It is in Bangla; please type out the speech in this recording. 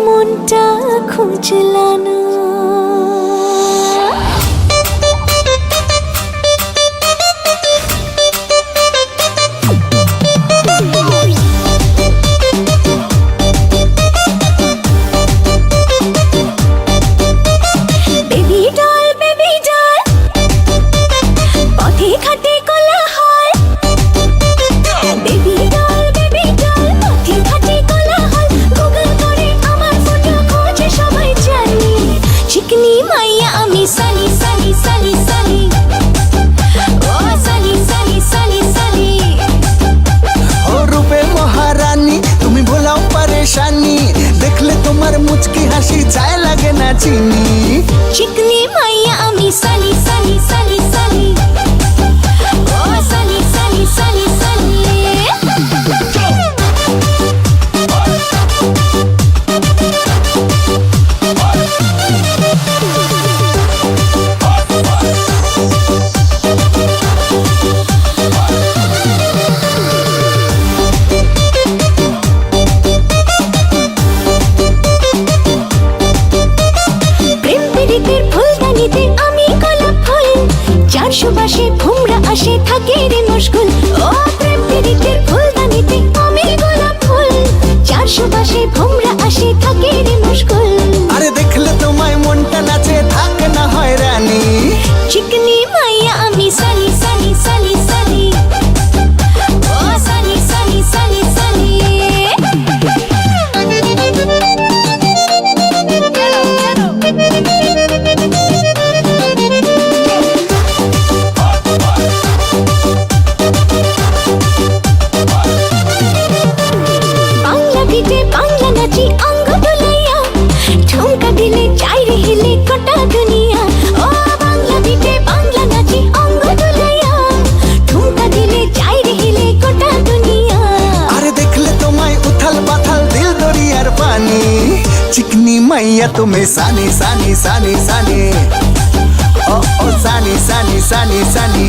মনটা খুঁজলা না। देखले तुम्हार मुचकी हासि चाय लागे ना चीनी। चिकनी माइया आमी साली साली साली साली ओ साली साली साली साली। সুবাসে ভুমরা আসে থাকে রে মুশকুল ও প্রেম পিরিতের ফুলদানিতে আমি গোলাপ ফুল যার সুবাসে ভুমরা আসে থাকে রে মুশকুল। আরে দেখলে তোমায় মনটা নাচে থাকে না হয়রানি। চিকনি মাইয়া আমি সালি সালি সালি সালি ও সালি সালি সালি সালি। বাংলা নাচি অঙ্গ ডুলাইয়া ঠুমকা দিলে চাইরে হিলে গোটা দুনিয়া। ও বাংলা বিটে বাংলা নাচি অঙ্গ ডুলাইয়া ঠুমকা দিলে চাইরে হিলে গোটা দুনিয়া। আরে দেখলে তোমায় উথাল পাথাল দিল দরিয়ার পানি। চিকনি মাইয়া তুমি সানি সানি সানি সানি ও ও সানি সানি সানি সানি।